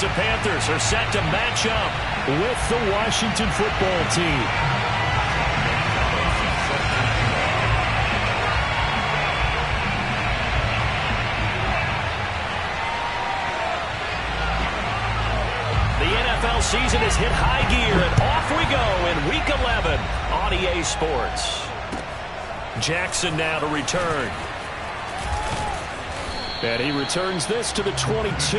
the Panthers are set to match up with the Washington football team. The NFL season has hit high gear, and off we go in Week 11 on EA Sports. Jackson now to return. And he returns this to the 22.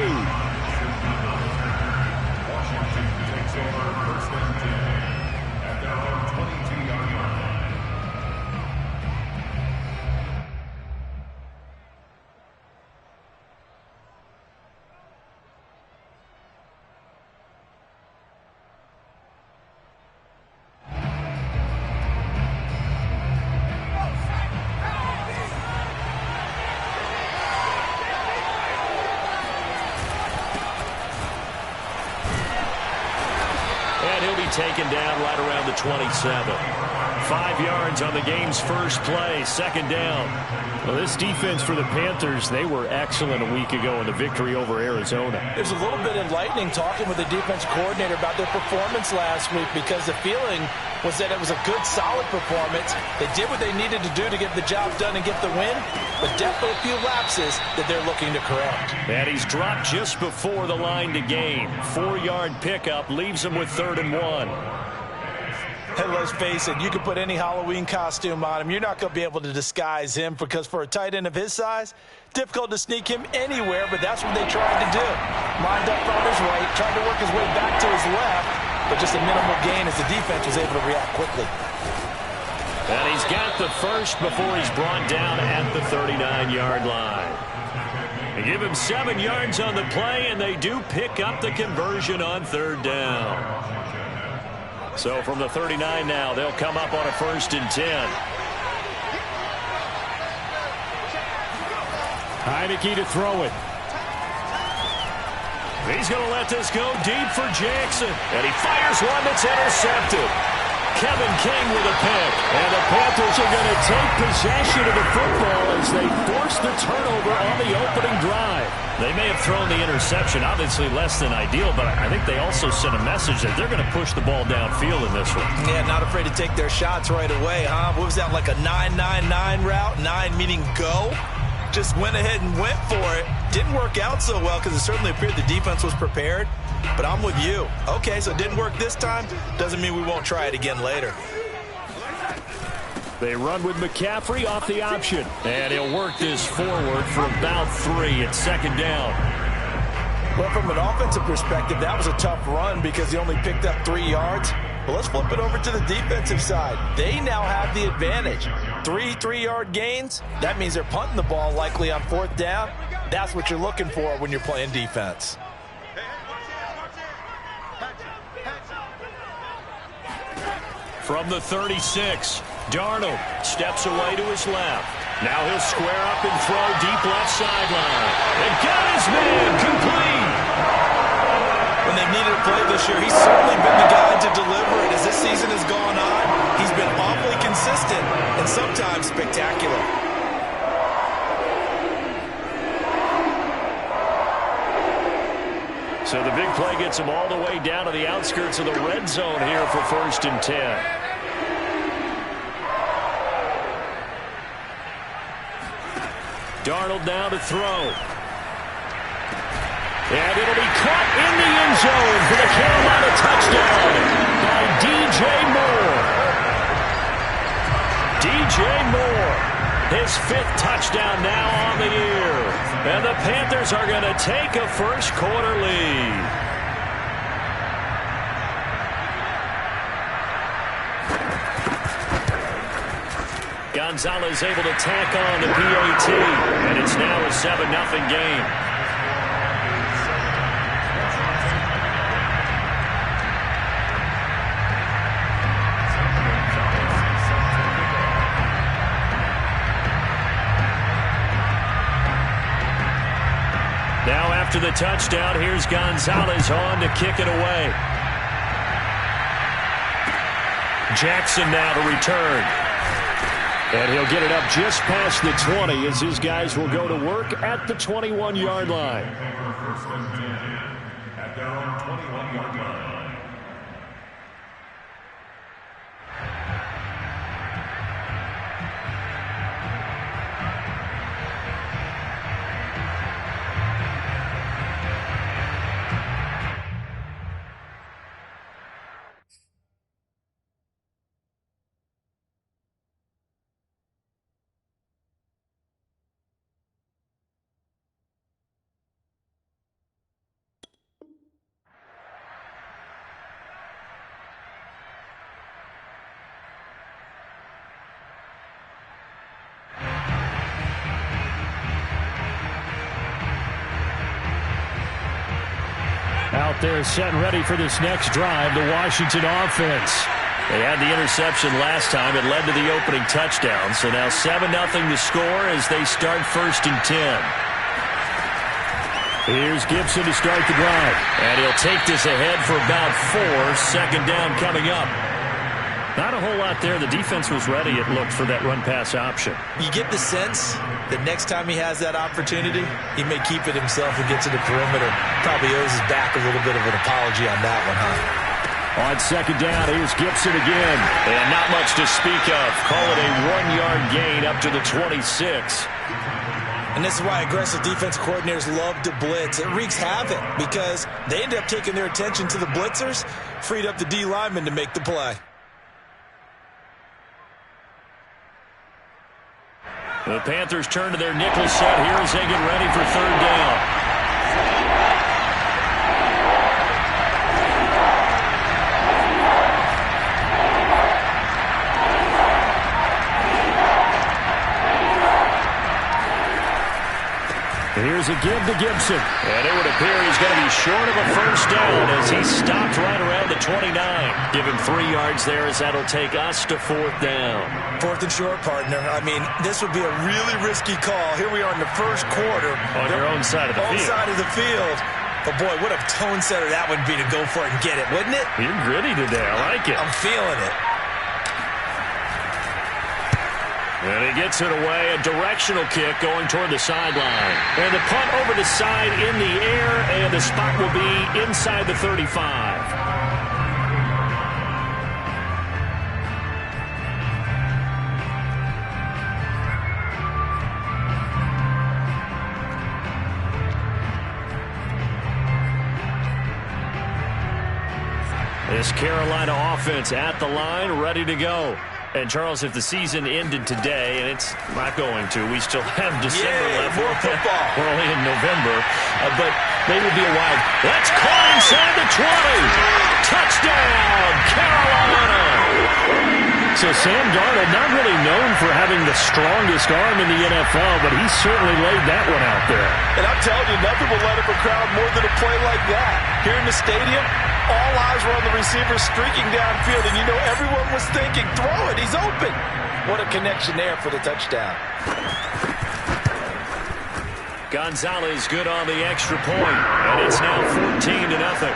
Taken down right around the 27. 5 yards on the game's first play, second down. Well, this defense for the Panthers, they were excellent a week ago in the victory over Arizona. There's a little bit enlightening talking with the defense coordinator about their performance last week, because the feeling was that it was a good, solid performance. They did what they needed to do to get the job done and get the win, but definitely a few lapses that they're looking to correct. And he's dropped just before the line to gain. 4-yard pickup leaves him with 3rd and 1. And let's face it, you can put any Halloween costume on him. You're not going to be able to disguise him, because for a tight end of his size, difficult to sneak him anywhere, but that's what they tried to do. Lined up on his right, tried to work his way back to his left, but just a minimal gain as the defense was able to react quickly. And he's got the first before he's brought down at the 39-yard line. They give him 7 yards on the play, and they do pick up the conversion on 3rd down. So from the 39 now, they'll come up on a 1st and 10. Heineke to throw it. He's going to let this go deep for Jackson. And he fires one that's intercepted. Kevin King with a pick. And the Panthers are going to take possession of the football as they force the turnover on the opening drive. They may have thrown the interception, obviously less than ideal, but I think they also sent a message that they're going to push the ball downfield in this one. Yeah, not afraid to take their shots right away, huh? What was that, like a 9-9-9 route? 9 meaning go? Just went ahead and went for it. Didn't work out so well because it certainly appeared the defense was prepared. But I'm with you. Okay, so it didn't work this time. Doesn't mean we won't try it again later. They run with McCaffrey off the option. And he'll work this forward for about 3 at 2nd down. Well, from an offensive perspective, that was a tough run because he only picked up 3 yards. But let's flip it over to the defensive side. They now have the advantage. 3 3-yard gains. That means they're punting the ball likely on 4th down. That's what you're looking for when you're playing defense. From the 36, Darnold steps away to his left. Now he'll square up and throw deep left sideline. And got his man complete. When they needed a play this year, he's certainly been the guy to deliver it. As this season has gone on, he's been awfully consistent and sometimes spectacular. So the big play gets him all the way down to the outskirts of the red zone here for 1st and 10. Darnold now to throw. And it'll be caught in the end zone for the Carolina touchdown by DJ Moore. DJ Moore, his 5th touchdown now on the year. And the Panthers are going to take a first-quarter lead. Gonzalez able to tack on the PAT, and it's now a 7-0 game. Now after the touchdown, here's Gonzalez on to kick it away. Jackson now to return. And he'll get it up just past the 20 as his guys will go to work at the 21-yard line. down, 21-yard line. Out there set and ready for this next drive, the Washington offense. They had the interception last time. It led to the opening touchdown. So now 7-0 to score as they start 1st and 10. Here's Gibson to start the drive. And he'll take this ahead for about 4. 2nd down coming up. Not a whole lot there. The defense was ready, it looked, for that run-pass option. You get the sense that next time he has that opportunity, he may keep it himself and get to the perimeter. Probably owes his back a little bit of an apology on that one, huh? On 2nd down, here's Gibson again. And not much to speak of. Call it a 1-yard gain up to the 26. And this is why aggressive defense coordinators love to blitz. It wreaks havoc because they end up taking their attention to the blitzers, freed up the D lineman to make the play. The Panthers turn to their nickel set here as they get ready for 3rd down. Here's a give to Gibson. And it would appear he's going to be short of a 1st down as he stopped right around the 29. Give him 3 yards there as that'll take us to 4th down. 4th and short, partner. I mean, this would be a really risky call. Here we are in the 1st quarter. On your own side of the field. Own side of the field. But, boy, what a tone setter that would be to go for it and get it, wouldn't it? You're gritty today. I like it. I'm feeling it. And he gets it away, a directional kick going toward the sideline. And the punt over the side in the air, and the spot will be inside the 35. This Carolina offense at the line, ready to go. And, Charles, if the season ended today, and it's not going to, we still have December left. More football. We're only in November. But they would be a wild. That's caught inside the 20. Touchdown, Carolina. So Sam Darnold, not really known for having the strongest arm in the NFL, but he certainly laid that one out there. And I'm telling you, nothing will let up a crowd more than a play like that. Here in the stadium, all eyes were on the receiver streaking downfield, and you know everyone was thinking, throw it, he's open. What a connection there for the touchdown. Gonzalez good on the extra point, and it's now 14-0.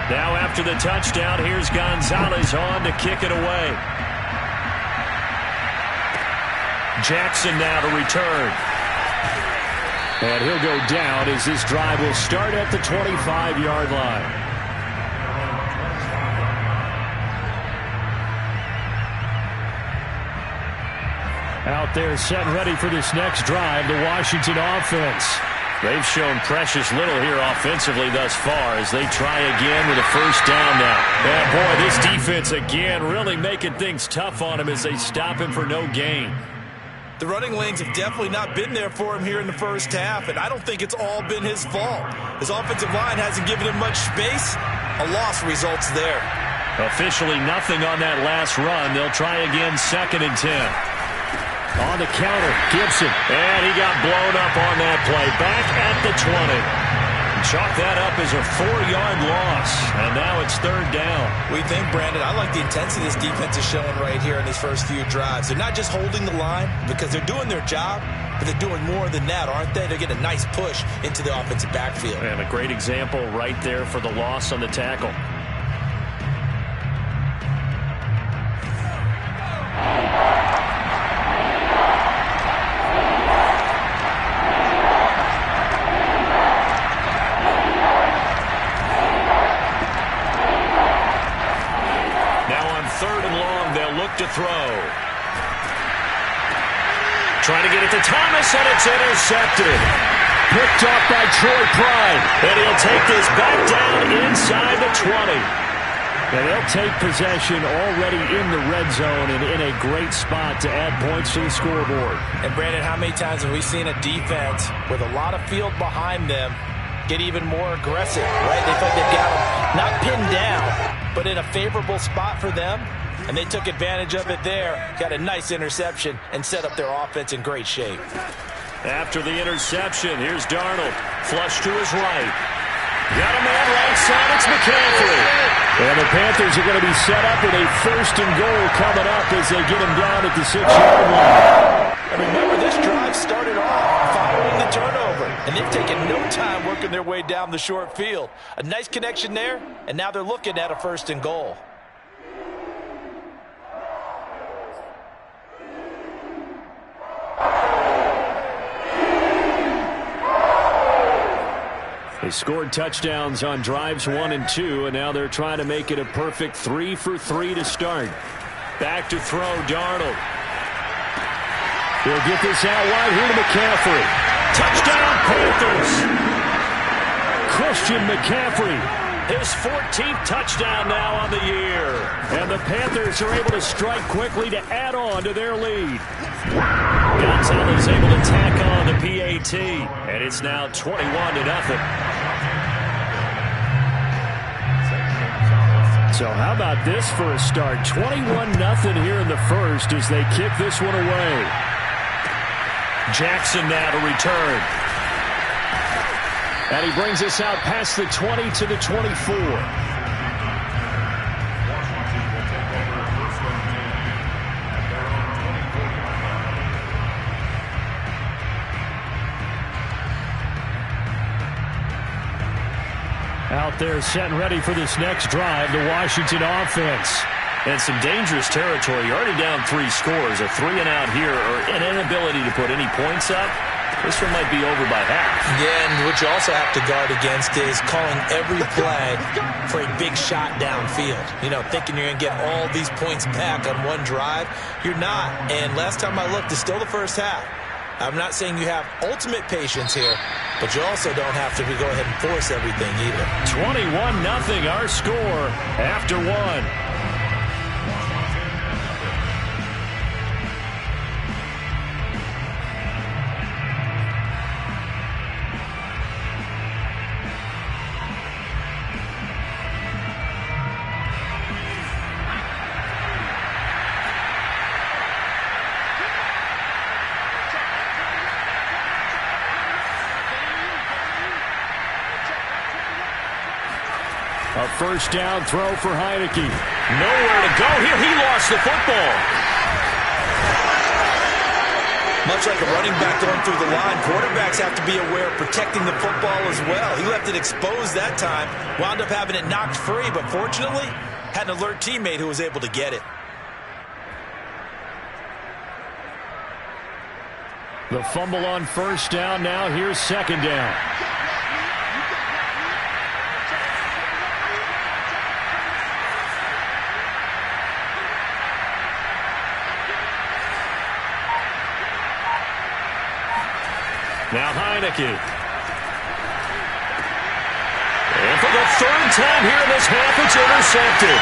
Now after the touchdown, here's Gonzalez on to kick it away. Jackson now to return. And he'll go down as this drive will start at the 25-yard line. Out there set and ready for this next drive, the Washington offense. They've shown precious little here offensively thus far as they try again with a 1st down now. And boy, this defense again really making things tough on him as they stop him for no gain. The running lanes have definitely not been there for him here in the 1st half, and I don't think it's all been his fault. His offensive line hasn't given him much space. A loss results there. Officially nothing on that last run. They'll try again 2nd and 10. On the counter, Gibson. And he got blown up on that play. Back at the 20. Chalk that up as a 4-yard loss. And now it's 3rd down. What do you think, Brandon? I like the intensity this defense is showing right here in these first few drives. They're not just holding the line because they're doing their job. but they're doing more than that, aren't they? They're getting a nice push into the offensive backfield. And a great example right there for the loss on the tackle. To throw. Trying to get it to Thomas, and it's intercepted. Picked off by Troy Pride. And he'll take this back down inside the 20. And they'll take possession already in the red zone and in a great spot to add points to the scoreboard. And Brandon, how many times have we seen a defense with a lot of field behind them get even more aggressive, right? They feel like they've got them not pinned down, but in a favorable spot for them. And they took advantage of it there, got a nice interception, and set up their offense in great shape. After the interception, here's Darnold. Flush to his right. Got a man right side, it's McCaffrey. And the Panthers are going to be set up with a 1st and goal coming up as they get him down at the 6-yard line. And remember, this drive started off following the turnover. And they've taken no time working their way down the short field. A nice connection there, and now they're looking at a 1st and goal. They scored touchdowns on drives 1 and 2, and now they're trying to make it a perfect 3 for 3 to start. Back to throw, Darnold. He'll get this out wide here to McCaffrey. Touchdown, Panthers! Christian McCaffrey. His 14th touchdown now on the year. And the Panthers are able to strike quickly to add on to their lead. Gonzalez able to tack on the PAT. And it's now 21-0. So how about this for a start? 21-0 here in the first as they kick this one away. Jackson now to return. And he brings us out past the 20 to the 24. Out there set and ready for this next drive, the Washington offense. And some dangerous territory. You're already down 3 scores. A 3-and-out here or an inability to put any points up. This one might be over by half. Yeah, and what you also have to guard against is calling every play for a big shot downfield. You know, thinking you're going to get all these points back on one drive. You're not. And last time I looked, it's still the first half. I'm not saying you have ultimate patience here, but you also don't have to go ahead and force everything either. 21-0 our score after 1. A first down throw for Heineke. Nowhere to go here. He lost the football. Much like a running back going through the line, quarterbacks have to be aware of protecting the football as well. He left it exposed that time, wound up having it knocked free, but fortunately had an alert teammate who was able to get it. The fumble on first down. Now here's second down. Now Heineke. And for the 3rd time here in this half, it's intercepted.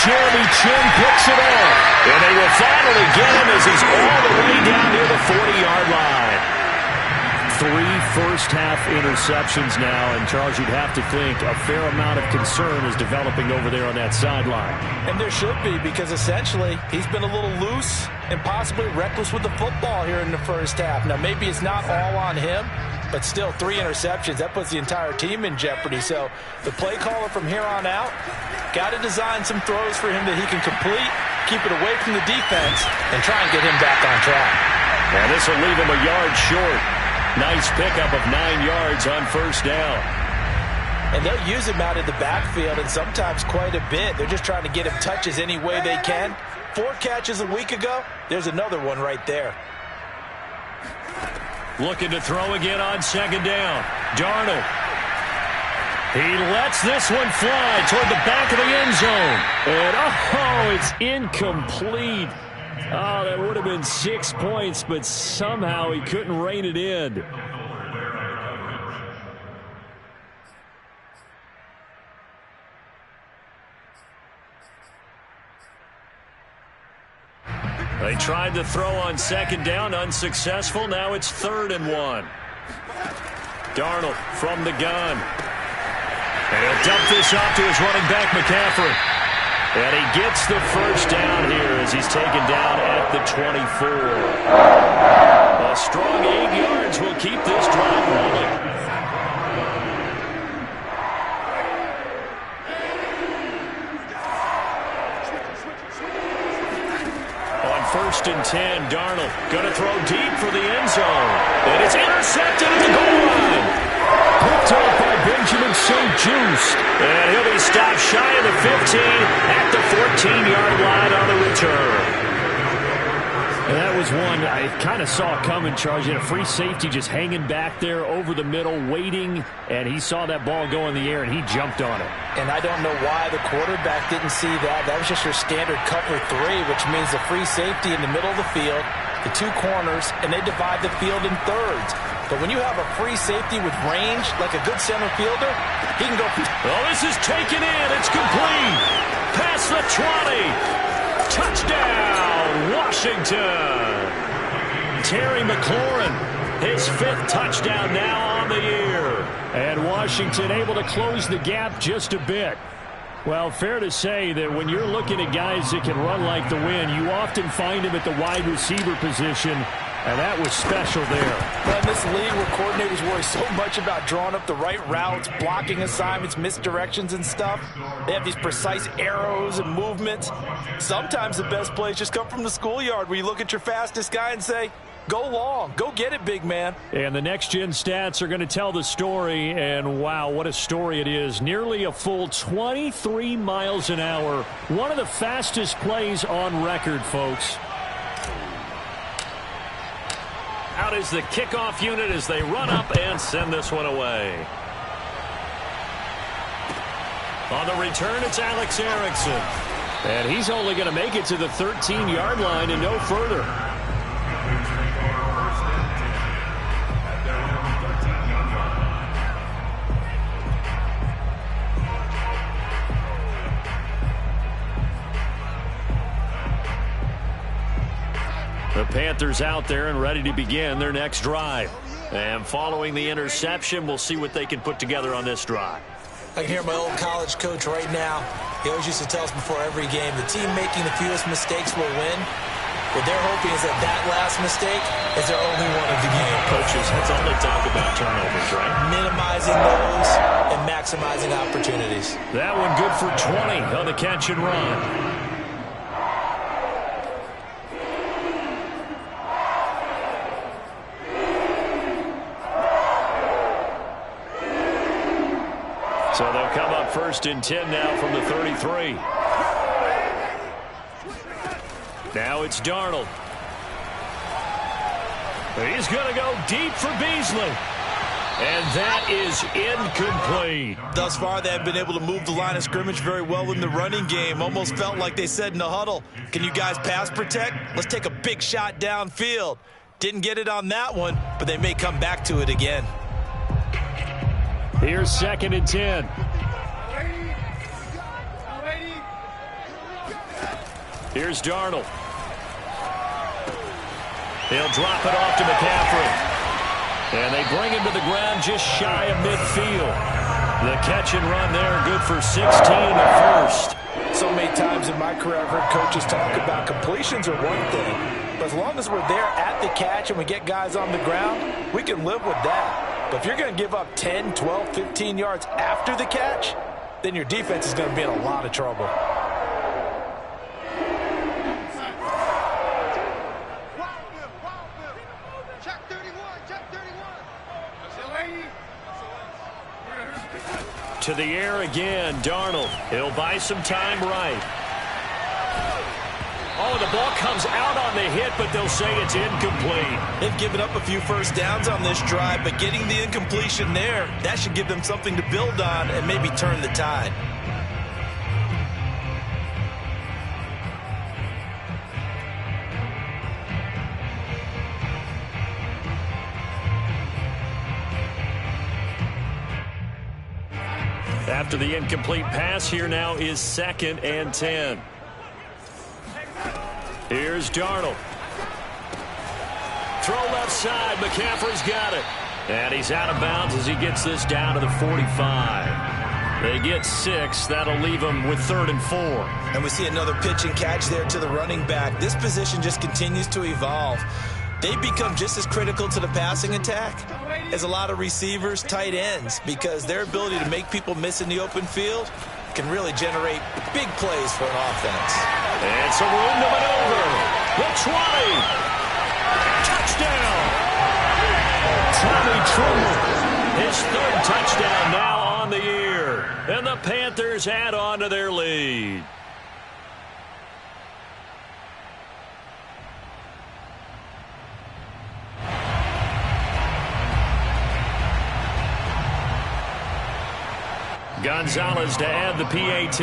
Jeremy Chin picks it off. And they will finally get him as he's all the way down near the 40-yard line. 3 first-half interceptions now, and Charles, you'd have to think a fair amount of concern is developing over there on that sideline. And there should be, because essentially he's been a little loose and possibly reckless with the football here in the first half. Now, maybe it's not all on him, but still 3 interceptions. That puts the entire team in jeopardy. So the play caller from here on out got to design some throws for him that he can complete, keep it away from the defense, and try and get him back on track. And this will leave him a yard short. Nice pickup of 9 yards on first down. And they'll use him out in the backfield, and sometimes quite a bit. They're just trying to get him touches any way they can. 4 catches a week ago. There's another one right there. Looking to throw again on second down. Darnold. He lets this one fly toward the back of the end zone. And, it's incomplete. Oh, that would have been 6 points, but somehow he couldn't rein it in. They tried to throw on second down, unsuccessful. Now it's 3rd and 1. Darnold from the gun. And he'll dump this off to his running back, McCaffrey. And he gets the first down here as he's taken down at the 24. A strong 8 yards will keep this drive rolling. On 1st and 10, Darnold going to throw deep for the end zone. And it's intercepted at the goal line. Picked up by Benjamin St. Just. And he'll be stopped shy of the 15 at the 14-yard line on the return. And that was one I kind of saw coming, Charles. You had a free safety just hanging back there over the middle, waiting, and he saw that ball go in the air, and he jumped on it. And I don't know why the quarterback didn't see that. That was just your standard cover 3, which means the free safety in the middle of the field, the 2 corners, and they divide the field in thirds. But when you have a free safety with range, like a good center fielder, he can go. Oh, this is taken in. It's complete. Past the 20. Touchdown, Washington. Terry McLaurin, his 5th touchdown now on the year. And Washington able to close the gap just a bit. Well, fair to say that when you're looking at guys that can run like the wind, you often find them at the wide receiver position. And that was special there. Well, in this league where coordinators worry so much about drawing up the right routes, blocking assignments, misdirections and stuff, they have these precise arrows and movements. Sometimes the best plays just come from the schoolyard where you look at your fastest guy and say, go long, go get it, big man. And the next-gen stats are going to tell the story, and wow, what a story it is. Nearly a full 23 miles an hour. One of the fastest plays on record, folks. Out is the kickoff unit as they run up and send this one away. On the return, it's Alex Erickson. And he's only going to make it to the 13-yard line and no further. The Panthers out there and ready to begin their next drive. And following the interception, we'll see what they can put together on this drive. I can hear my old college coach right now. He always used to tell us before every game, the team making the fewest mistakes will win. What they're hoping is that that last mistake is their only one of the game. Coaches, that's all they talk about, turnovers, right? Minimizing those and maximizing opportunities. That one good for 20 on the catch and run. So they'll come up 1st and 10 now from the 33. Now it's Darnold. He's going to go deep for Beasley. And that is incomplete. Thus far, they have been able to move the line of scrimmage very well in the running game. Almost felt like they said in the huddle, can you guys pass protect? Let's take a big shot downfield. Didn't get it on that one, but they may come back to it again. Here's 2nd and 10. Here's Darnold. He'll drop it off to McCaffrey. And they bring him to the ground just shy of midfield. The catch and run there, good for 16 in the first. So many times in my career, I've heard coaches talk about completions are one thing. But as long as we're there at the catch and we get guys on the ground, we can live with that. But if you're going to give up 10, 12, 15 yards after the catch, then your defense is going to be in a lot of trouble. To the air again, Darnold. He'll buy some time right. Oh, the ball comes out on the hit, but they'll say it's incomplete. They've given up a few first downs on this drive, but getting the incompletion there, that should give them something to build on and maybe turn the tide. After the incomplete pass, here now is 2nd and 10. Here's Darnold. Throw left side. McCaffrey's got it. And he's out of bounds as he gets this down to the 45. They get 6. That'll leave them with 3rd and 4. And we see another pitch and catch there to the running back. This position just continues to evolve. They become just as critical to the passing attack as a lot of receivers, tight ends, because their ability to make people miss in the open field can really generate big plays for an offense. And some room to maneuver. The 20. Touchdown. Tommy Tremble. His 3rd touchdown now on the year. And the Panthers add on to their lead. Gonzalez to add the PAT.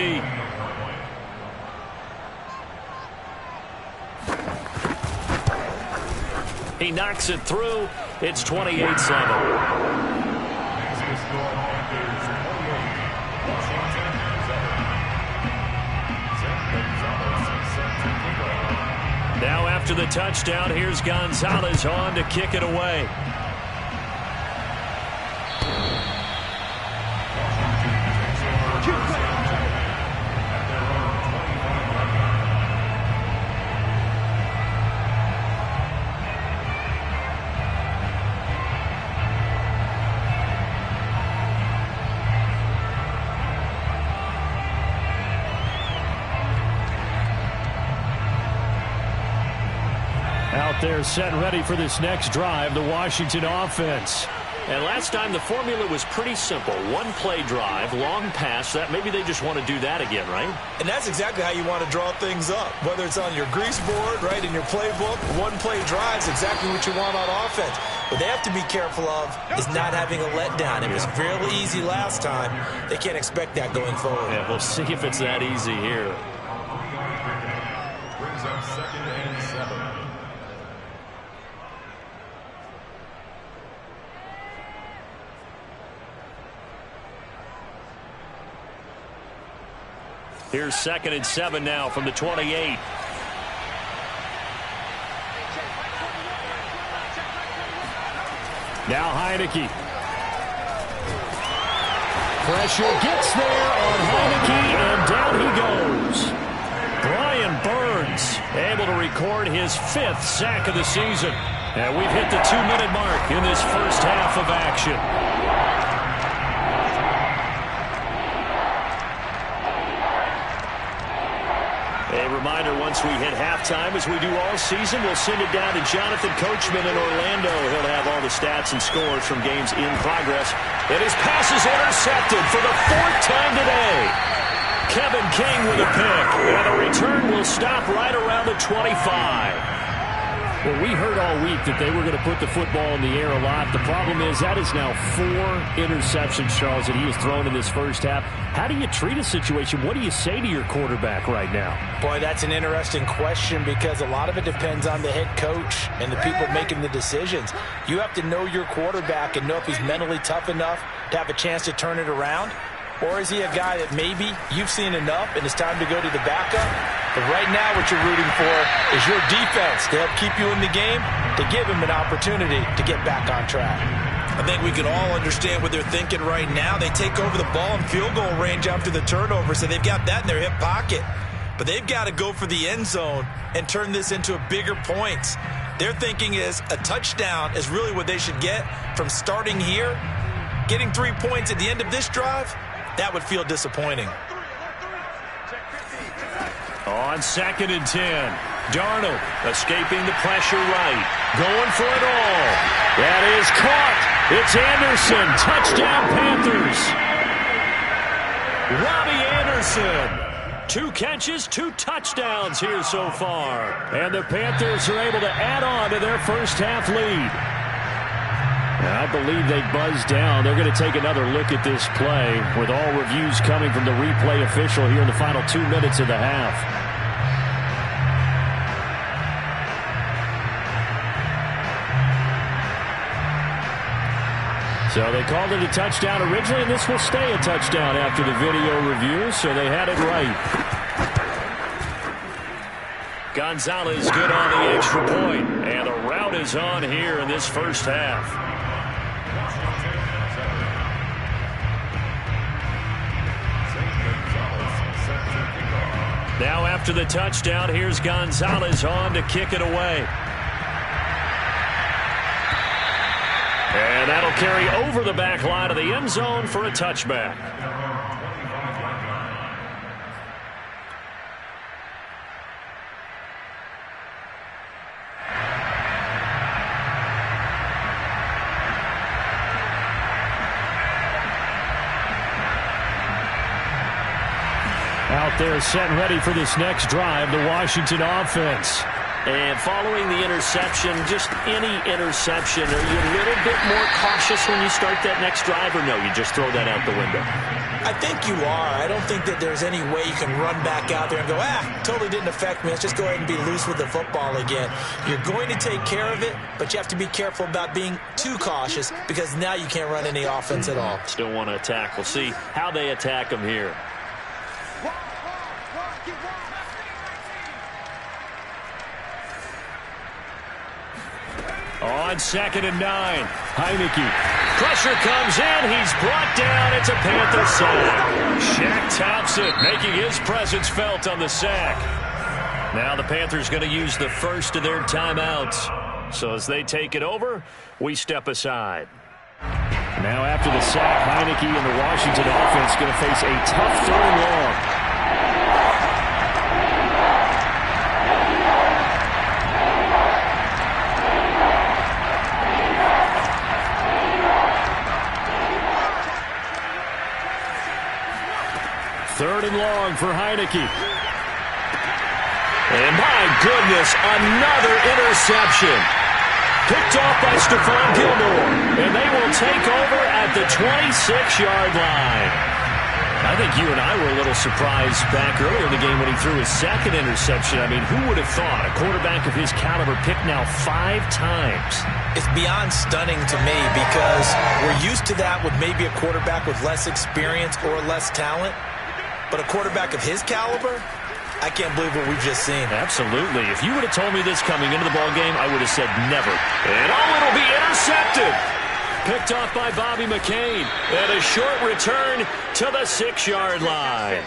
He knocks it through. It's 28-7. Now after the touchdown, here's Gonzalez on to kick it away. They're set ready for this next drive, the Washington offense. And last time the formula was pretty simple. One play drive, long pass. That maybe they just want to do that again, right? And that's exactly how you want to draw things up. Whether it's on your grease board, right, in your playbook, one play drive is exactly what you want on offense. What they have to be careful of is not having a letdown. It was fairly easy last time. They can't expect that going forward. Yeah, we'll see if it's that easy here. Brings up 2nd and 7. Here's 2nd and 7 now from the 28. Now Heineke. Pressure gets there on Heineke, and down he goes. Brian Burns able to record his 5th sack of the season. And we've hit the 2-minute mark in this first half of action. A reminder, once we hit halftime, as we do all season, we'll send it down to Jonathan Coachman in Orlando. He'll have all the stats and scores from games in progress. And his pass is intercepted for the 4th time today. Kevin King with a pick. And the return will stop right around the 25. Well, we heard all week that they were going to put the football in the air a lot. The problem is that is now 4 interceptions, Charles, that he has thrown in this first half. How do you treat a situation? What do you say to your quarterback right now? Boy, that's an interesting question because a lot of it depends on the head coach and the people making the decisions. You have to know your quarterback and know if he's mentally tough enough to have a chance to turn it around. Or is he a guy that maybe you've seen enough and it's time to go to the backup? But right now what you're rooting for is your defense to help keep you in the game, to give him an opportunity to get back on track. I think we can all understand what they're thinking right now. They take over the ball in field goal range after the turnover, so they've got that in their hip pocket. But they've got to go for the end zone and turn this into a bigger points. Their thinking is a touchdown is really what they should get from starting here. Getting 3 points at the end of this drive, that would feel disappointing. On 2nd and 10, Darnold escaping the pressure right, going for it all. That is caught. It's Anderson. Touchdown, Panthers. Jefferson. 2 catches, 2 touchdowns here so far. And the Panthers are able to add on to their first half lead. I believe they buzzed down. They're going to take another look at this play with all reviews coming from the replay official here in the final 2 minutes of the half. So they called it a touchdown originally, and this will stay a touchdown after the video review, so they had it right. Gonzalez good on the extra point, and the route is on here in this first half. Now after the touchdown, here's Gonzalez on to kick it away. And that'll carry over the back line of the end zone for a touchback. Out there set and ready for this next drive, the Washington offense. And following the interception, just any interception, are you a little bit more cautious when you start that next drive, or no, you just throw that out the window? I think you are. I don't think that there's any way you can run back out there and go, totally didn't affect me. Let's just go ahead and be loose with the football again. You're going to take care of it, but you have to be careful about being too cautious because now you can't run any offense at all. Still want to attack. We'll see how they attack them here. On 2nd and 9, Heineke. Pressure comes in. He's brought down. It's a Panther sack. Shaq Thompson making his presence felt on the sack. Now the Panthers going to use the first of their timeouts. So as they take it over, we step aside. Now after the sack, Heineke and the Washington offense going to face a tough 3rd and long. Third and long for Heineke. And my goodness, another interception. Picked off by Stephon Gilmore. And they will take over at the 26-yard line. I think you and I were a little surprised back earlier in the game when he threw his 2nd interception. I mean, who would have thought a quarterback of his caliber picked now 5 times? It's beyond stunning to me because we're used to that with maybe a quarterback with less experience or less talent. But a quarterback of his caliber, I can't believe what we've just seen. Absolutely. If you would have told me this coming into the ballgame, I would have said never. And it'll be intercepted. Picked off by Bobby McCain. And a short return to the 6-yard line.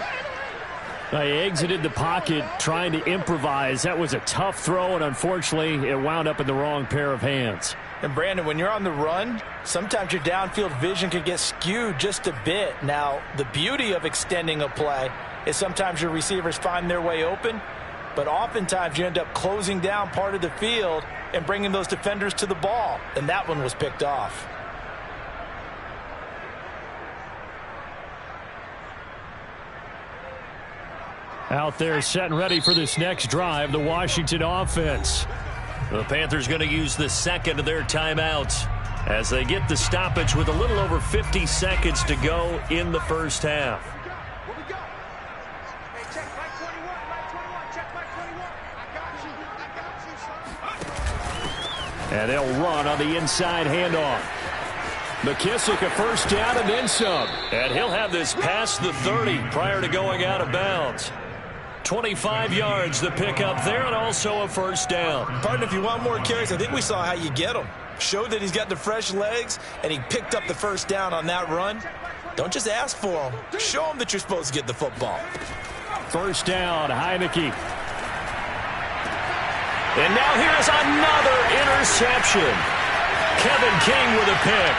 He exited the pocket trying to improvise. That was a tough throw, and unfortunately, it wound up in the wrong pair of hands. And, Brandon, when you're on the run, sometimes your downfield vision can get skewed just a bit. Now, the beauty of extending a play is sometimes your receivers find their way open, but oftentimes you end up closing down part of the field and bringing those defenders to the ball, and that one was picked off. Out there set and ready for this next drive, the Washington offense. The Panthers going to use the 2nd of their timeouts as they get the stoppage with a little over 50 seconds to go in the first half. And they'll run on the inside handoff. McKissick a first down and then some. And he'll have this past the 30 prior to going out of bounds. 25 yards the pickup there, and also a first down. Partner, if you want more carries, I think we saw how you get them. Showed that he's got the fresh legs, and he picked up the first down on that run. Don't just ask for them. Show them that you're supposed to get the football. First down, Heineke. And now here's another interception. Kevin King with a pick.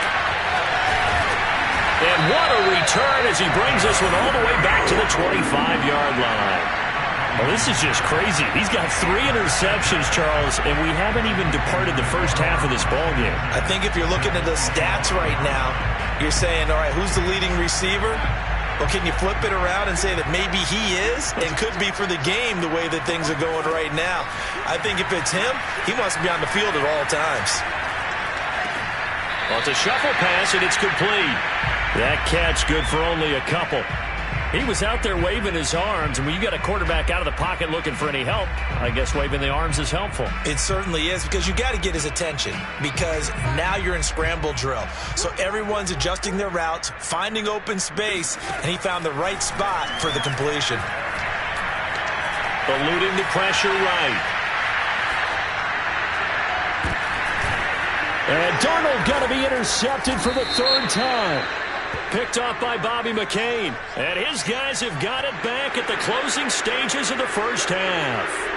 And what a return as he brings this one all the way back to the 25-yard line. Well, this is just crazy. He's got 3 interceptions, Charles, and we haven't even departed the first half of this ballgame. I think if you're looking at the stats right now, you're saying, all right, who's the leading receiver? Well, can you flip it around and say that maybe he is and could be for the game the way that things are going right now? I think if it's him, he wants to be on the field at all times. Well, it's a shuffle pass, and it's complete. That catch good for only a couple. He was out there waving his arms, and when you got a quarterback out of the pocket looking for any help, I guess waving the arms is helpful. It certainly is, because you got to get his attention, because now you're in scramble drill. So everyone's adjusting their routes, finding open space, and he found the right spot for the completion. Eluding the pressure right. And Darnold got to be intercepted for the third time. Picked off by Bobby McCain. And his guys have got it back at the closing stages of the first half.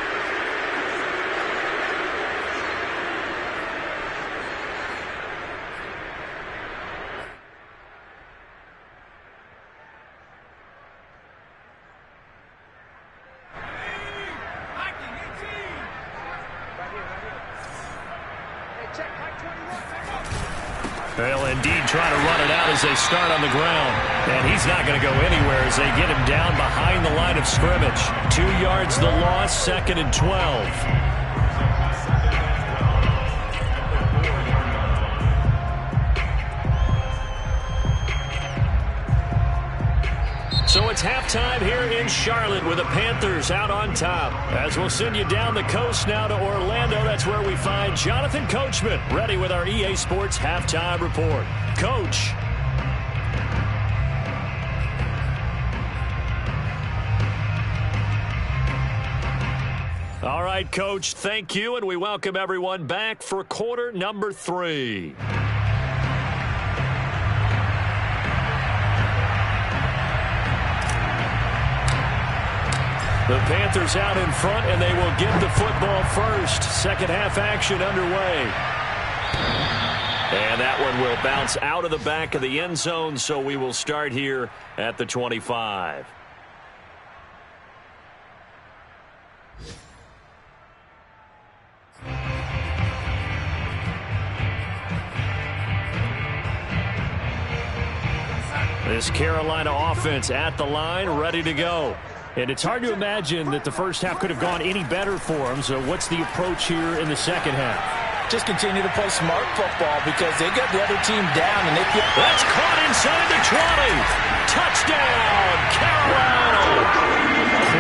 They'll indeed try to run it out as they start on the ground. And he's not going to go anywhere as they get him down behind the line of scrimmage. 2 yards the loss, 2nd and 12. So it's halftime here in Charlotte with the Panthers out on top. As we'll send you down the coast now to Orlando, that's where we find Jonathan Coachman ready with our EA Sports Halftime Report. Coach. All right, Coach, thank you, and we welcome everyone back for quarter number 3. The Panthers out in front, and they will get the football first. Second half action underway. And that one will bounce out of the back of the end zone, so we will start here at the 25. This Carolina offense at the line, ready to go. And it's hard to imagine that the first half could have gone any better for them. So what's the approach here in the second half? Just continue to play smart football because they got the other team down. And that's caught inside the 20. Touchdown, Carolina.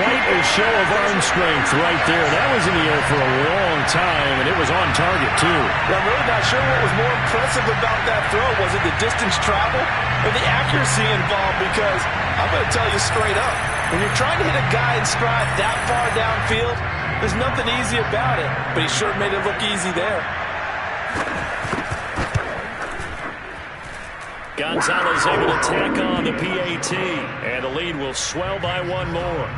Quite a show of arm strength right there. That was in the air for a long time, and it was on target, too. Well, I'm really not sure what was more impressive about that throw. Was it the distance travel or the accuracy involved? Because I'm going to tell you straight up, when you're trying to hit a guy in stride that far downfield, there's nothing easy about it. But he sure made it look easy there. Gonzalez able to tack on the PAT. And the lead will swell by one more.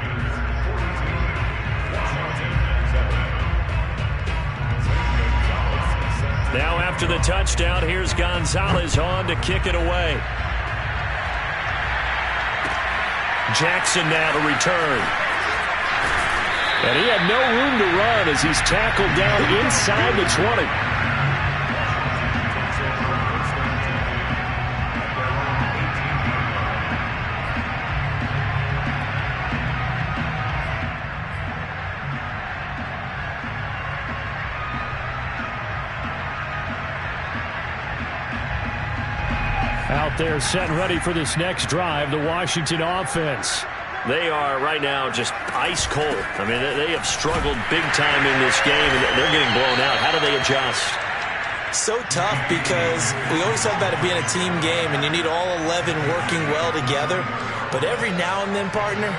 Now after the touchdown, here's Gonzalez on to kick it away. Jackson now to return. And he had no room to run as he's tackled down inside the 20. Out there set and ready for this next drive, the Washington offense. They are right now just ice cold. I mean, they have struggled big time in this game, and they're getting blown out. How do they adjust? So tough because we always talk about it being a team game, and you need all 11 working well together. But every now and then, partner,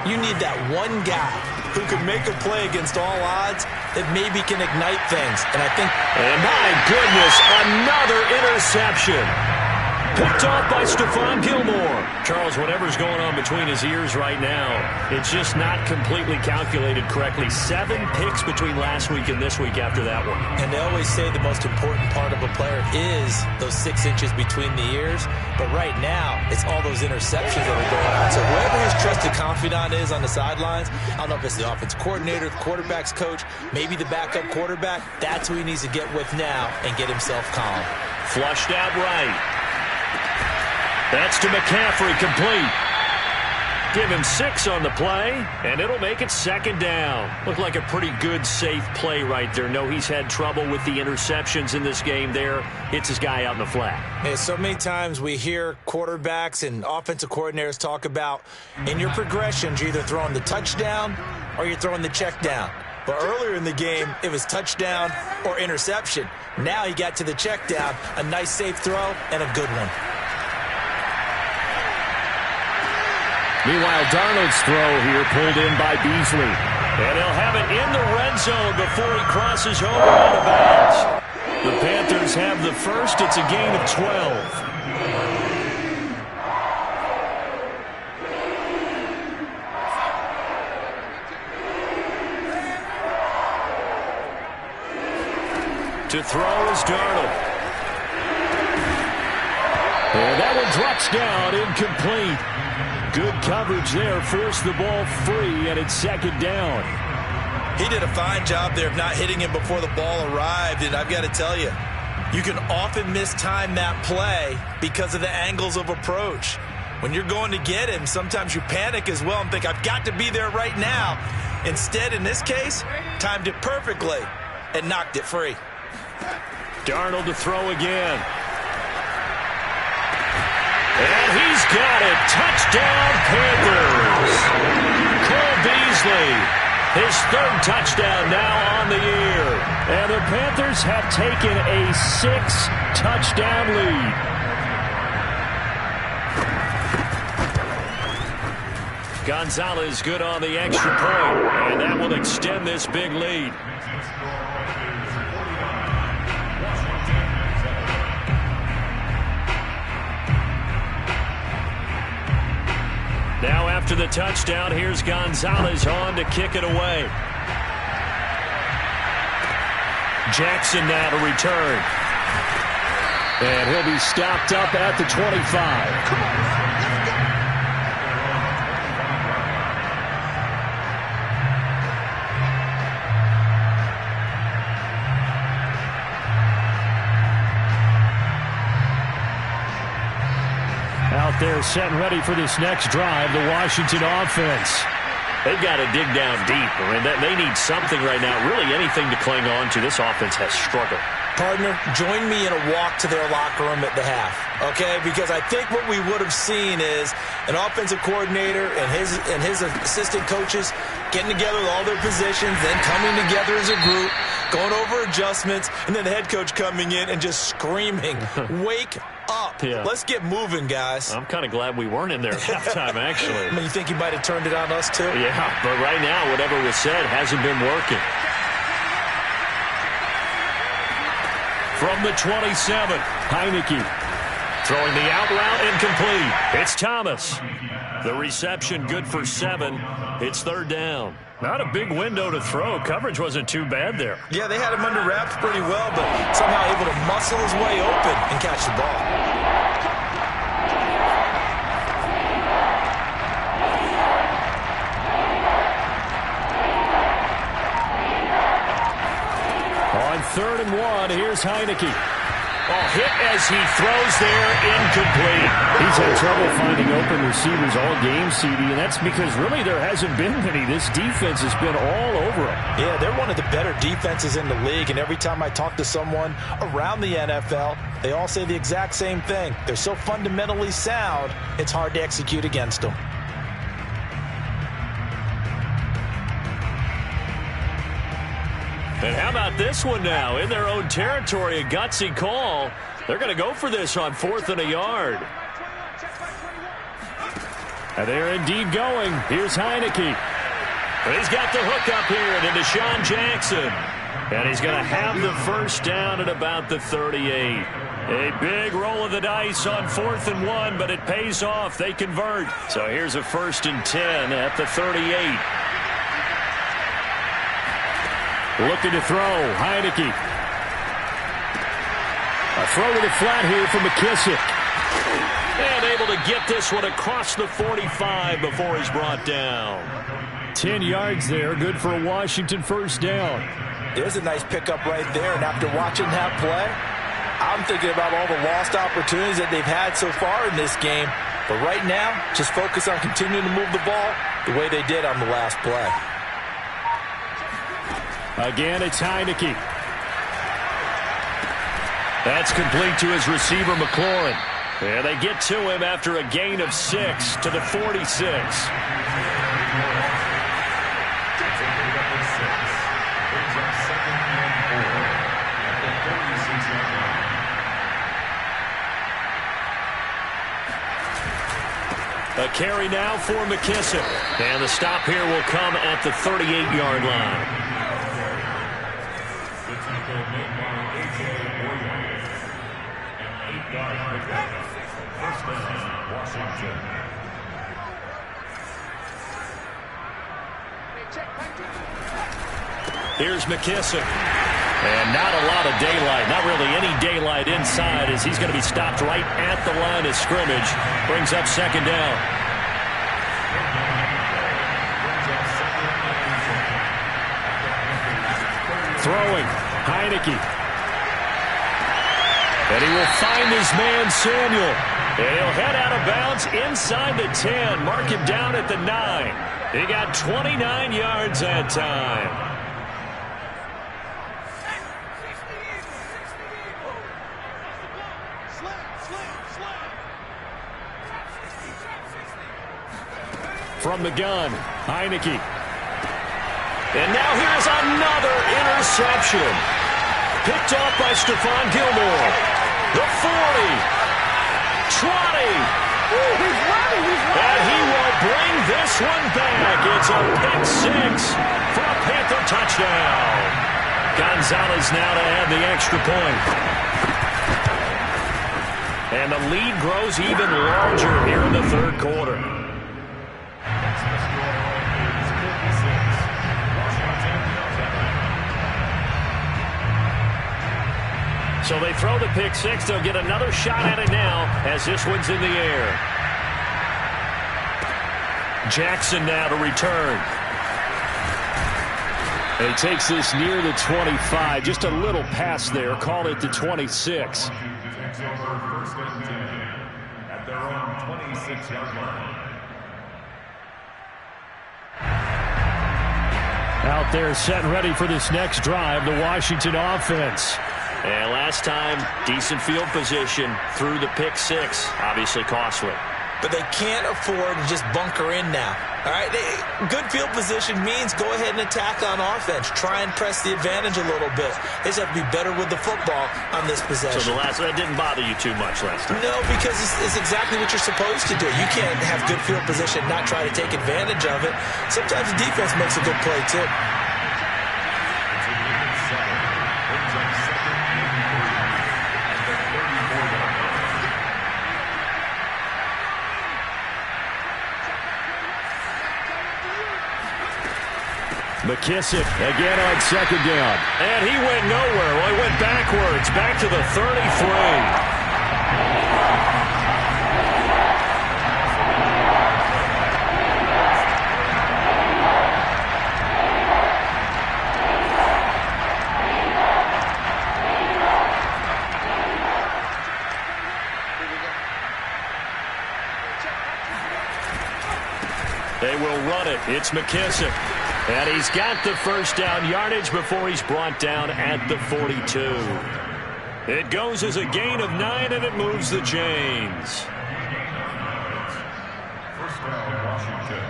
you need that one guy who can make a play against all odds that maybe can ignite things. And I think... And my goodness, another interception. Picked off by Stephon Gilmore. Charles, whatever's going on between his ears right now, it's just not completely calculated correctly. 7 picks between last week and this week after that one. And they always say the most important part of a player is those 6 inches between the ears. But right now, it's all those interceptions that are going on. So whoever his trusted confidant is on the sidelines, I don't know if it's the offense coordinator, the quarterback's coach, maybe the backup quarterback, that's who he needs to get with now and get himself calm. Flushed out right. That's to McCaffrey, complete. give him 6 on the play, and it'll make it 2nd down. Looked like a pretty good, safe play right there. No, he's had trouble with the interceptions in this game there. Hits his guy out in the flat. Hey, so many times we hear quarterbacks and offensive coordinators talk about in your progressions, you're either throwing the touchdown or you're throwing the check down. But earlier in the game, it was touchdown or interception. Now he got to the check down, a nice safe throw, and a good one. Meanwhile, Darnold's throw here pulled in by Beasley. And he'll have it in the red zone before he crosses over out of bounds. The Panthers have the first. It's a gain of 12. To throw is Darnold. And that one drops down, incomplete. Good coverage there, forced the ball free, and it's 2nd down. He did a fine job there of not hitting him before the ball arrived, and I've got to tell you, you can often mistime that play because of the angles of approach. When you're going to get him, sometimes you panic as well and think, I've got to be there right now. Instead, in this case, timed it perfectly and knocked it free. Darnold to throw again. And he's got it. Touchdown, Panthers. Cole Beasley, his 3rd touchdown now on the year. And the Panthers have taken a 6-touchdown lead. Gonzalez good on the extra point, and that will extend this big lead. Now after the touchdown, here's Gonzalez on to kick it away. Jackson now to return. And he'll be stopped up at the 25. Out there set and ready for this next drive, the Washington offense. They've got to dig down deep. I mean, they need something right now, really anything to cling on to. This offense has struggled. Partner, join me in a walk to their locker room at the half, okay? Because I think what we would have seen is an offensive coordinator and his assistant coaches getting together with all their positions, then coming together as a group, going over adjustments, and then the head coach coming in and just screaming, wake up. Yeah. Let's get moving, guys. I'm kind of glad we weren't in there at halftime, actually. I mean, you think he might have turned it on us, too? Yeah, but right now, whatever was said hasn't been working. From the 27, Heineke throwing the out route incomplete. It's Thomas. The reception good for 7. It's 3rd down. Not a big window to throw. Coverage wasn't too bad there. Yeah, they had him under wraps pretty well, but somehow able to muscle his way open and catch the ball. On 3rd and 1, here's Heineke. Oh, hit as he throws there, incomplete. He's had trouble finding open receivers all game, CD, and that's because really there hasn't been many. This defense has been all over him. Yeah, they're one of the better defenses in the league, and every time I talk to someone around the NFL, they all say the exact same thing. They're so fundamentally sound, it's hard to execute against them. And how about this one now? In their own territory, a gutsy call. They're going to go for this on 4th and a yard. And they're indeed going. Here's Heineke. And he's got the hook up here to Deshaun Jackson. And he's going to have the 1st down at about the 38. A big roll of the dice on 4th and 1, but it pays off. They convert. So here's a 1st and 10 at the 38. Looking to throw, Heineke. A throw to the flat here from McKissick. And able to get this one across the 45 before he's brought down. 10 yards there, good for a Washington 1st down. There's a nice pickup right there, and after watching that play, I'm thinking about all the lost opportunities that they've had so far in this game. But right now, just focus on continuing to move the ball the way they did on the last play. Again, it's Heineke. That's complete to his receiver, McLaurin. And they get to him after a gain of 6 to the 46. A carry now for McKissick. And the stop here will come at the 38-yard line. Here's McKissick. And not a lot of daylight. Not really any daylight inside as he's going to be stopped right at the line of scrimmage. Brings up second down. Throwing. Heineke. And he will find his man, Samuel. And he'll head out of bounds inside the 10. Mark him down at the 9. He got 29 yards that time. From the gun, Heineke. And now here's another interception. Picked off by Stephon Gilmore. The 40. 20. And he will bring this one back. It's a pick 6 for a Panther touchdown. Gonzalez now to add the extra point. And the lead grows even larger here in the third quarter. So they throw the pick 6. They'll get another shot at it now as this one's in the air. Jackson now to return. And he takes this near the 25. Just a little pass there. Call it the 26. Takes over first and 10 at their own 26-yard line. Out there set and ready for this next drive, the Washington offense. And last time, decent field position through the pick 6. Obviously costly. But they can't afford to just bunker in now. All right, good field position means go ahead and attack on offense. Try and press the advantage a little bit. They just have to be better with the football on this possession. So that didn't bother you too much last time? No, because it's exactly what you're supposed to do. You can't have good field position and not try to take advantage of it. Sometimes the defense makes a good play, too. McKissick again on second down. And he went nowhere. Well, he went backwards, back to the 33. They will run it. It's McKissick. And he's got the first down yardage before he's brought down at the 42. It goes as a gain of 9, and it moves the chains. First down, Washington.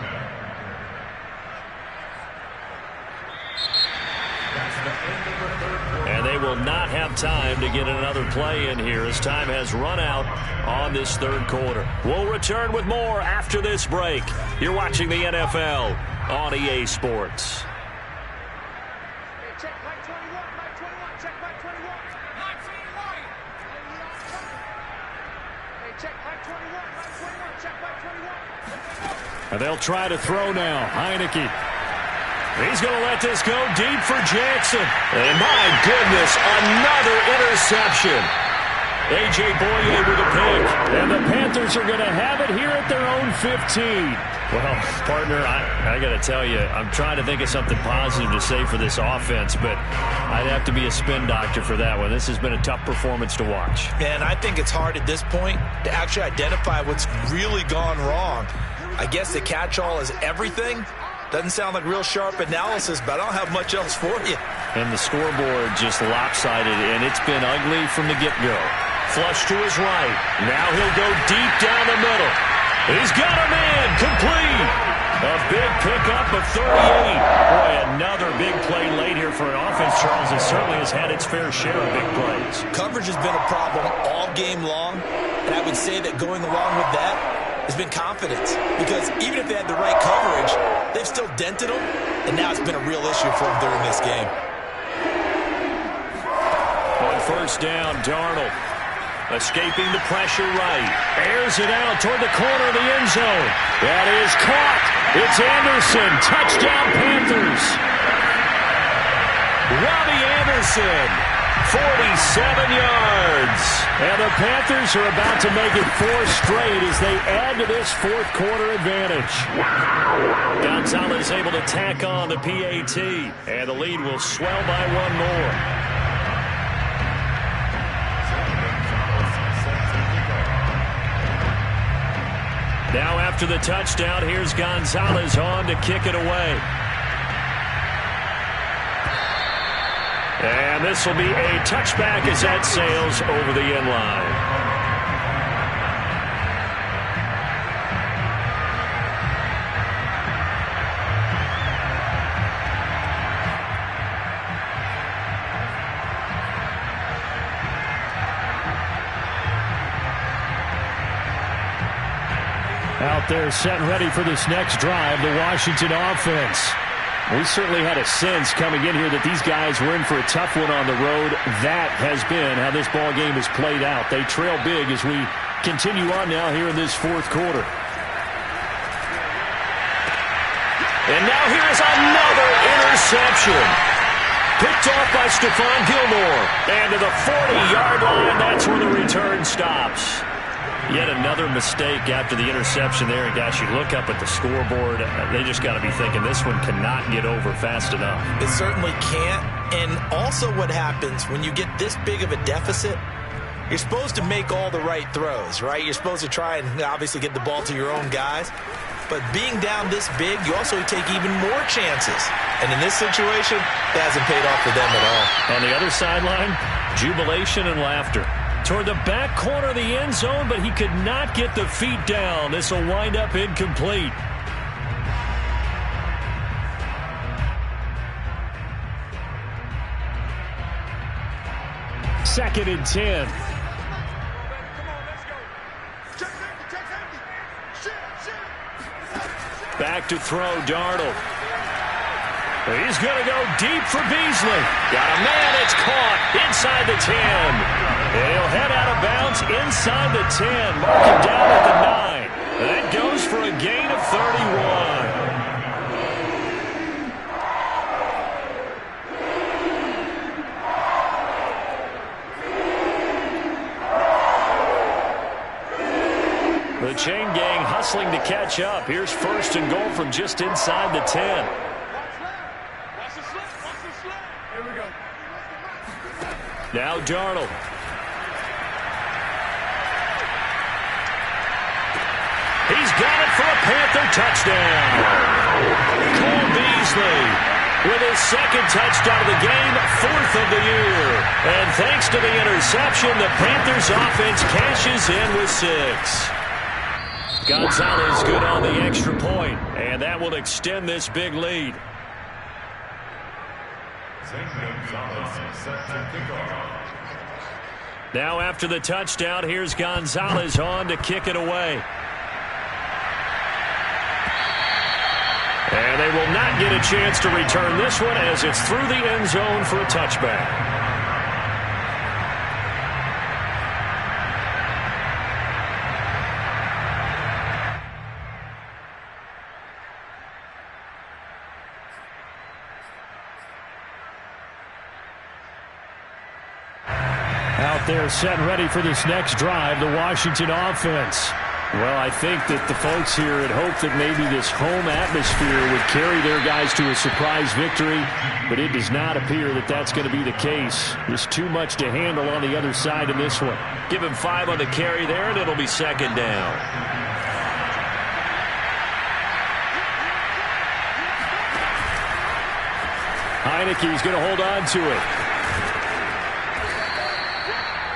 And they will not have time to get another play in here as time has run out on this third quarter. We'll return with more after this break. You're watching the NFL on EA Sports. Check back 21, back 21, check back 21. Back 21. Hey, check back 21, back 21, check back 21. And they'll try to throw now. Heineke. He's going to let this go deep for Jackson. And my goodness, another interception. A.J. Boye with a pick. And the Panthers are going to have it here at their own 15. Well, partner, I got to tell you, I'm trying to think of something positive to say for this offense, but I'd have to be a spin doctor for that one. This has been a tough performance to watch. And I think it's hard at this point to actually identify what's really gone wrong. I guess the catch-all is everything. Doesn't sound like real sharp analysis, but I don't have much else for you. And the scoreboard just lopsided, and it's been ugly from the get-go. Flush to his right. Now he'll go deep down the middle. He's got a man complete. A big pickup of 38. Boy, another big play late here for an offense, Charles, that certainly has had its fair share of big plays. Coverage has been a problem all game long, and I would say that going along with that has been confidence. Because even if they had the right coverage, they've still dented them, and now it's been a real issue for them during this game. On first down, Darnold. Escaping the pressure right. Airs it out toward the corner of the end zone. That is caught. It's Anderson. Touchdown, Panthers. Robbie Anderson. 47 yards. And the Panthers are about to make it 4 straight as they add to this fourth quarter advantage. Gonzalez able to tack on the PAT. And the lead will swell by 1 more. Now after the touchdown, here's Gonzalez on to kick it away. And this will be a touchback as that sails over the end line. Out there set and ready for this next drive, the Washington offense. We certainly had a sense coming in here that these guys were in for a tough one on the road. That has been how this ball game has played out. They trail big as we continue on now here in this fourth quarter. And now here's another interception. Picked off by Stephon Gilmore. And to the 40-yard line, that's where the return stops. Yet another mistake after the interception there. And gosh, you look up at the scoreboard, they just got to be thinking this one cannot get over fast enough. It certainly can't. And also what happens when you get this big of a deficit, you're supposed to make all the right throws, right? You're supposed to try and obviously get the ball to your own guys. But being down this big, you also take even more chances. And in this situation, it hasn't paid off for them at all. On the other sideline, jubilation and laughter. Toward the back corner of the end zone, but he could not get the feet down. This will wind up incomplete. Second and 10. Back to throw, Darnold. He's going to go deep for Beasley. Got a man, it's caught inside the 10. And he'll head out of bounds inside the 10. Mark him down at the 9. And that goes for a gain of 31. The chain gang hustling to catch up. Here's first and goal from just inside the 10. Now Darnold. He's got it for a Panther touchdown. Cole Beasley with his second touchdown of the game, 4th of the year. And thanks to the interception, the Panthers offense cashes in with 6. Gonzalez good on the extra point, and that will extend this big lead. Now after the touchdown, here's Gonzalez on to kick it away. And they will not get a chance to return this one as it's through the end zone for a touchback. They're set ready for this next drive, the Washington offense. Well, I think that the folks here had hoped that maybe this home atmosphere would carry their guys to a surprise victory, but it does not appear that that's going to be the case. There's too much to handle on the other side in this one. Give him 5 on the carry there, and it'll be second down. Heineke's going to hold on to it.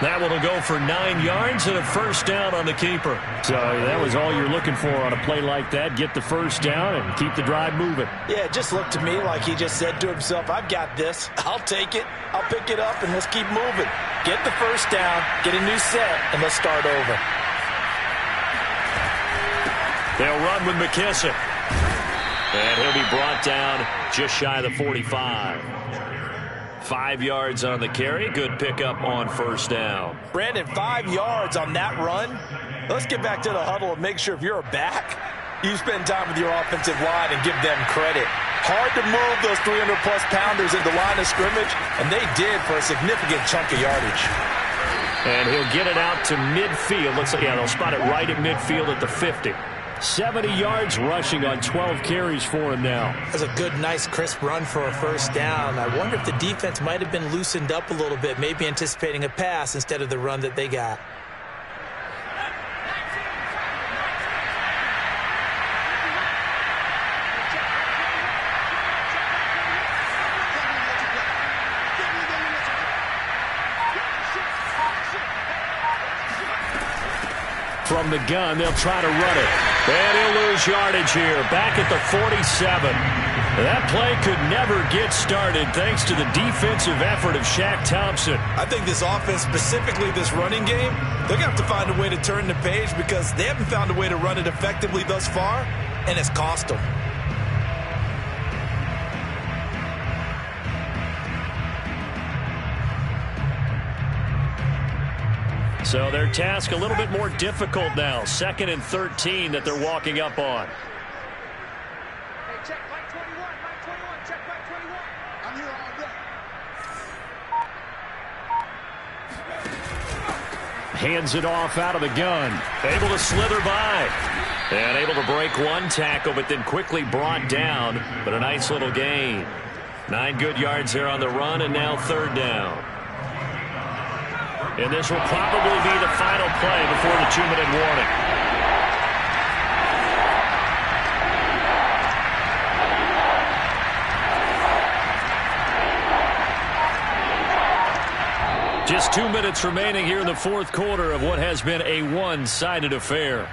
That one will go for 9 yards and a first down on the keeper. So that was all you're looking for on a play like that. Get the first down and keep the drive moving. Yeah, it just looked to me like he just said to himself, I've got this. I'll take it. I'll pick it up, and let's keep moving. Get the first down, get a new set, and let's start over. They'll run with McKissick. And he'll be brought down just shy of the 45. 5 yards on the carry. Good pickup on first down. Brandon, 5 yards on that run. Let's get back to the huddle and make sure if you're a back, you spend time with your offensive line and give them credit. Hard to move those 300-plus pounders at the line of scrimmage, and they did for a significant chunk of yardage. And he'll get it out to midfield. Looks like, yeah, they'll spot it right at midfield at the 50. 70 yards rushing on 12 carries for him now. That's a good, nice, crisp run for a first down. I wonder if the defense might have been loosened up a little bit, maybe anticipating a pass instead of the run that they got. From the gun, they'll try to run it. And he'll lose yardage here, back at the 47. That play could never get started thanks to the defensive effort of Shaq Thompson. I think this offense, specifically this running game, they're going to have to find a way to turn the page because they haven't found a way to run it effectively thus far, and it's cost them. So their task a little bit more difficult now. 2nd and 13 that they're walking up on. Hey, check back 21, check back 21. I'm here all day. Hands it off out of the gun. Able to slither by. And able to break one tackle, but then quickly brought down. But a nice little gain. 9 good yards there on the run, and now 3rd down. And this will probably be the final play before the 2-minute warning. Just 2 minutes remaining here in the 4th quarter of what has been a one-sided affair.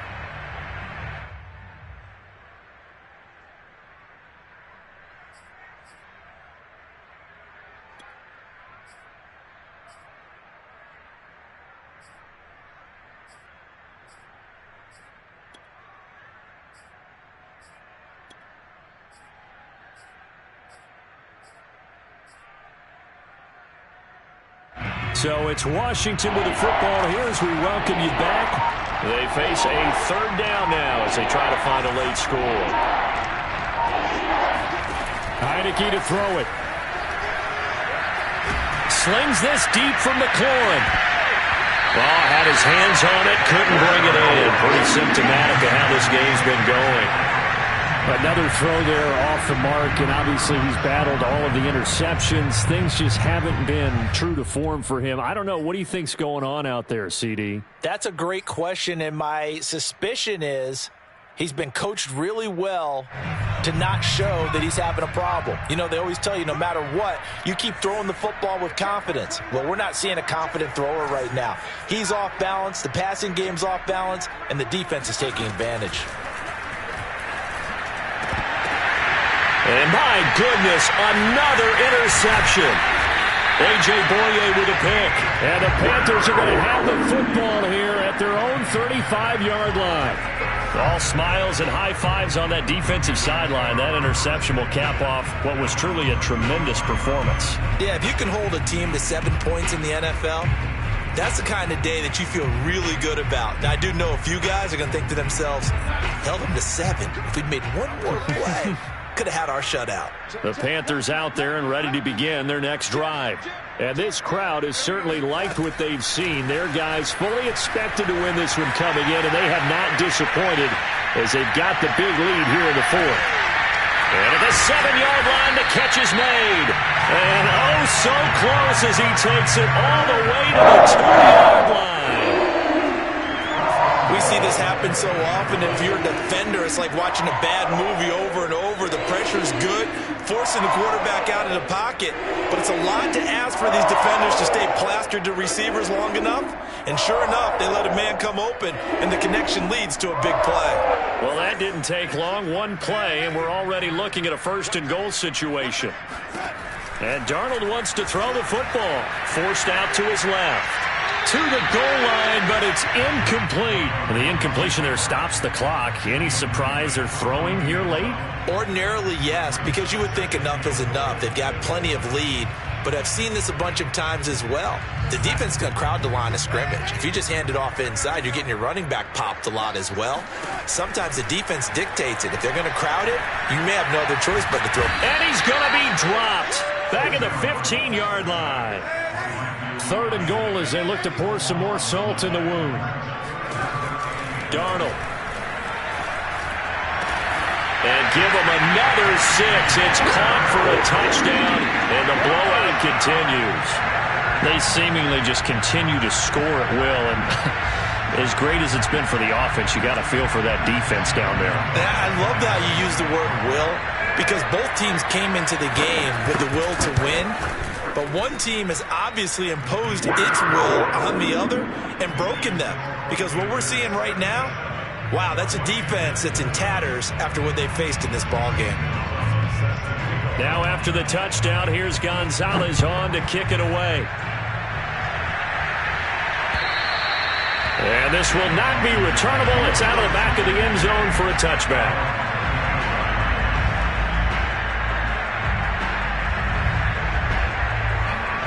So it's Washington with the football here as we welcome you back. They face a 3rd down now as they try to find a late score. Heineke to throw it. Slings this deep from McLaurin. Ball had his hands on it, couldn't bring it in. Pretty symptomatic of how this game's been going. Another throw there off the mark, and obviously he's battled all of the interceptions. Things just haven't been true to form for him. I don't know. What do you think's going on out there, CD? That's a great question, and my suspicion is he's been coached really well to not show that he's having a problem. You know, they always tell you no matter what, you keep throwing the football with confidence. Well, we're not seeing a confident thrower right now. He's off balance, the passing game's off balance, and the defense is taking advantage. And my goodness, another interception. A.J. Boye with a pick. And the Panthers are going to have the football here at their own 35-yard line. All smiles and high fives on that defensive sideline. That interception will cap off what was truly a tremendous performance. Yeah, if you can hold a team to 7 points in the NFL, that's the kind of day that you feel really good about. Now, I do know a few guys are going to think to themselves, held them to 7. If we'd made one more play. could have had our shutout. The Panthers out there and ready to begin their next drive. And this crowd has certainly liked what they've seen. Their guys fully expected to win this one coming in, and they have not disappointed as they've got the big lead here in the fourth. And at the 7-yard line, the catch is made. And oh, so close as he takes it all the way to the 2-yard line. We see this happen so often. If you're a defender, it's like watching a bad movie over and over. The pressure's good, forcing the quarterback out of the pocket. But it's a lot to ask for these defenders to stay plastered to receivers long enough. And sure enough, they let a man come open, and the connection leads to a big play. Well, that didn't take long. One play, and we're already looking at a 1st-and-goal situation. And Darnold wants to throw the football. Forced out to his left. To the goal line, but it's incomplete. And the incompletion there stops the clock. Any surprise they're throwing here late? Ordinarily, yes, because you would think enough is enough. They've got plenty of lead, but I've seen this a bunch of times as well. The defense is going to crowd the line of scrimmage. If you just hand it off inside, you're getting your running back popped a lot as well. Sometimes the defense dictates it. If they're going to crowd it, you may have no other choice but to throw. And he's going to be dropped back at the 15-yard line. 3rd and goal as they look to pour some more salt in the wound. Darnold. And give him another 6. It's caught for a touchdown, and the blowout continues. They seemingly just continue to score at will, and as great as it's been for the offense, you got to feel for that defense down there. I love how you use the word will, because both teams came into the game with the will to win. But one team has obviously imposed its will on the other and broken them. Because what we're seeing right now, wow, that's a defense that's in tatters after what they faced in this ballgame. Now after the touchdown, here's Gonzalez on to kick it away. And this will not be returnable. It's out of the back of the end zone for a touchback.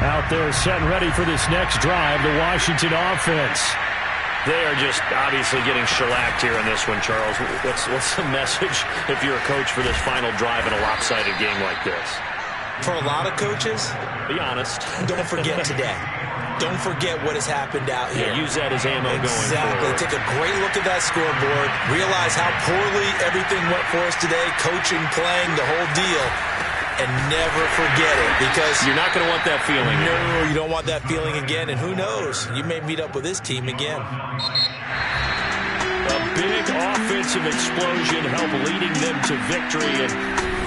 Out there set and ready for this next drive, the Washington offense. They are just obviously getting shellacked here in this one, Charles. What's the message if you're a coach for this final drive in a lopsided game like this? For a lot of coaches, be honest. Don't forget today. Don't forget what has happened out here. Yeah, use that as ammo going forward. Exactly. Take a great look at that scoreboard. Realize how poorly everything went for us today. Coaching, playing, the whole deal. And never forget it, because you're not going to want that feeling. No, you don't want that feeling again. And who knows? You may meet up with this team again. A big offensive explosion helped leading them to victory. And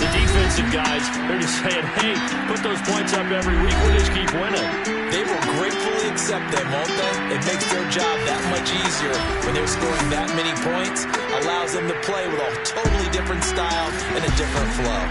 the defensive guys, they're just saying, hey, put those points up every week. We'll just keep winning. They will gratefully accept them, won't they? It makes their job that much easier when they're scoring that many points. Allows them to play with a totally different style and a different flow.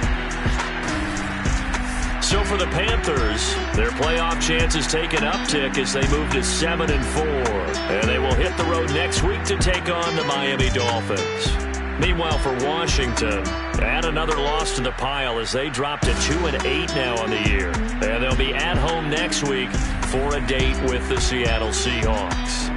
So for the Panthers, their playoff chances take an uptick as they move to 7-4. And they will hit the road next week to take on the Miami Dolphins. Meanwhile, for Washington, add another loss to the pile as they drop to 2-8 now on the year. And they'll be at home next week for a date with the Seattle Seahawks.